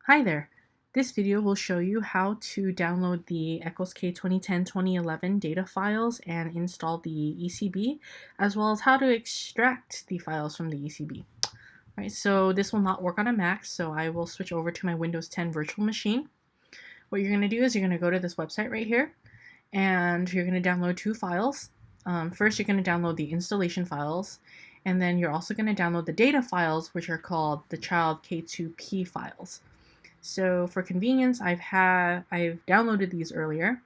Hi there. This video will show you how to download the ECLS-K 2010-2011 data files and install the ECB, as well as how to extract the files from the ECB. All right, so this will not work on a Mac, so I will switch over to my Windows 10 virtual machine. What you're going to do is you're going to go to this website right here, and you're going to download two files. First, you're going to download the installation files, and then you're also going to download the data files, which are called the child K2P files. So for convenience, I've downloaded these earlier.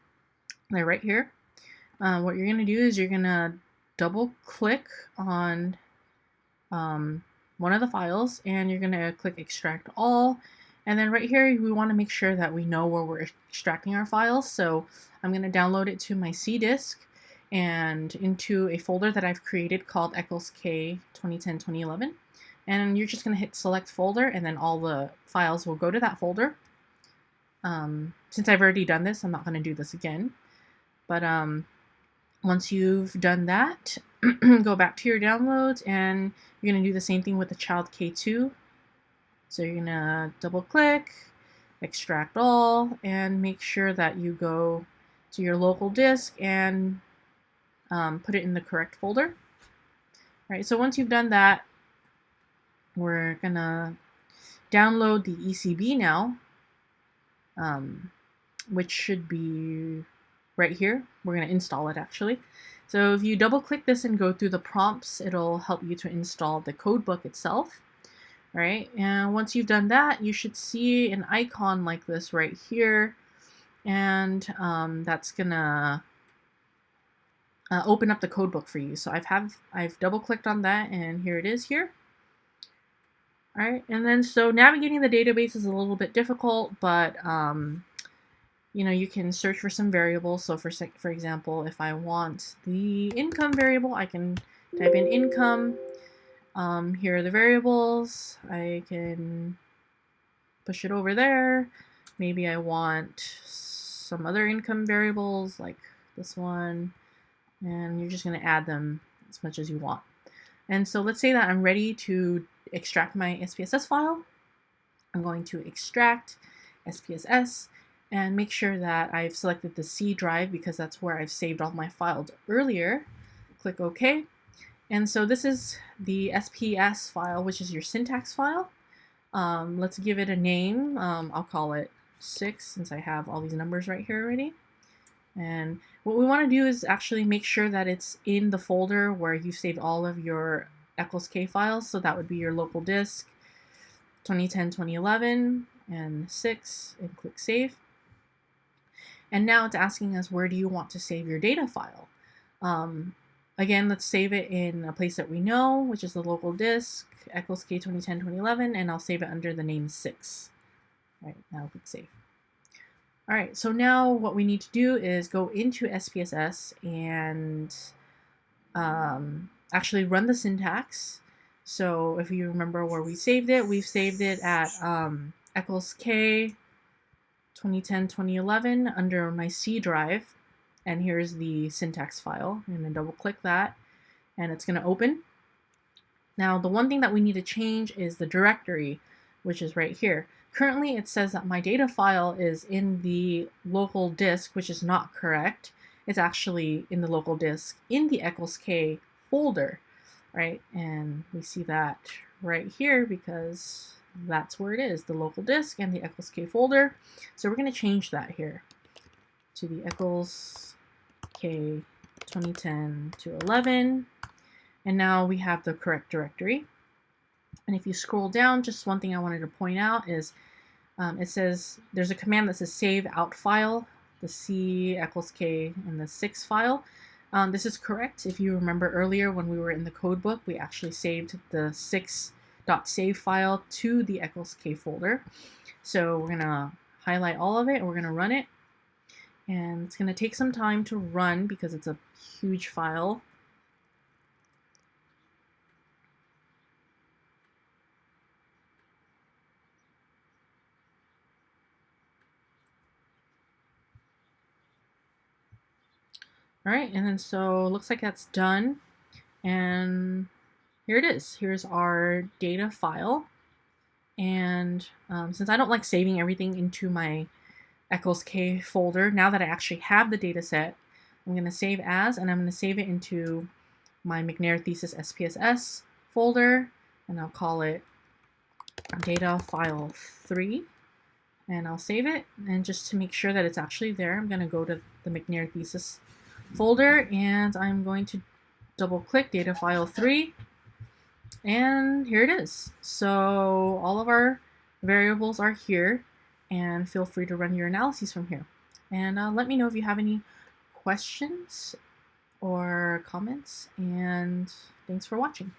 They're right here. What you're going to do is you're going to double click on one of the files, and you're going to click extract all. And then right here, we want to make sure that we know where we're extracting our files. So I'm going to download it to my C disk and into a folder that I've created called ECLS-K 2010-2011. And you're just going to hit select folder, and then all the files will go to that folder. Since I've already done this, I'm not going to do this again. But once you've done that, go back to your downloads, and you're going to do the same thing with the child K2. So you're going to double click, extract all, and make sure that you go to your local disk and put it in the correct folder. All right, so once you've done that, we're gonna download the ECB now, which should be right here. We're gonna install it actually. So if you double click this and go through the prompts, it'll help you to install the codebook itself. All right, and once you've done that, you should see an icon like this right here, and that's gonna open up the codebook for you. So I've double clicked on that, and here it is here. All right, and then so navigating the database is a little bit difficult, but you can search for some variables. So for example, if I want the income variable, I can type in income. Here are the variables. I can push it over there. Maybe I want some other income variables like this one, and you're just going to add them as much as you want. And so let's say that I'm ready to extract my SPSS file. I'm going to extract SPSS and make sure that I've selected the C drive because that's where I've saved all my files earlier. Click OK. And so this is the SPS file, which is your syntax file. Let's give it a name. I'll call it 6 since I have all these numbers right here already. And what we want to do is actually make sure that it's in the folder where you saved all of your ECLS-K files. So that would be your local disk, 2010-2011, and 6, and click Save. And now it's asking us, where do you want to save your data file? Again, let's save it in a place that we know, which is the local disk, ECLS-K 2010-2011, and I'll save it under the name 6. All right, now click Save. All right, so now what we need to do is go into SPSS and actually run the syntax. So if you remember where we saved it, we've saved it at ECLS-K 2010-2011 under my C drive. And here's the syntax file. I'm going to double click that, and it's going to open. Now, the one thing that we need to change is the directory, which is right here. Currently, it says that my data file is in the local disk, which is not correct. It's actually in the local disk in the ECLS-K folder, right? And we see that right here because that's where it is, the local disk and the ECLS-K folder. So we're going to change that here to the ECLS-K 2010-11. And now we have the correct directory. And if you scroll down, just one thing I wanted to point out is it says there's a command that says save out file, the C, ECLS-K, and the 6 file. This is correct. If you remember earlier when we were in the codebook, we actually saved the 6.save file to the ECLS-K folder. So we're going to highlight all of it, and we're going to run it. And it's going to take some time to run because it's a huge file. All right, and then so it looks like that's done. And here it is. Here's our data file. And since I don't like saving everything into my ECLS-K folder, now that I actually have the data set, I'm going to save as, and I'm going to save it into my McNair thesis SPSS folder, and I'll call it data file 3, and I'll save it. And just to make sure that it's actually there, I'm going to go to the McNair thesis folder, and I'm going to double click data file 3, and here it is. So all of our variables are here, and feel free to run your analyses from here. And let me know if you have any questions or comments, and thanks for watching.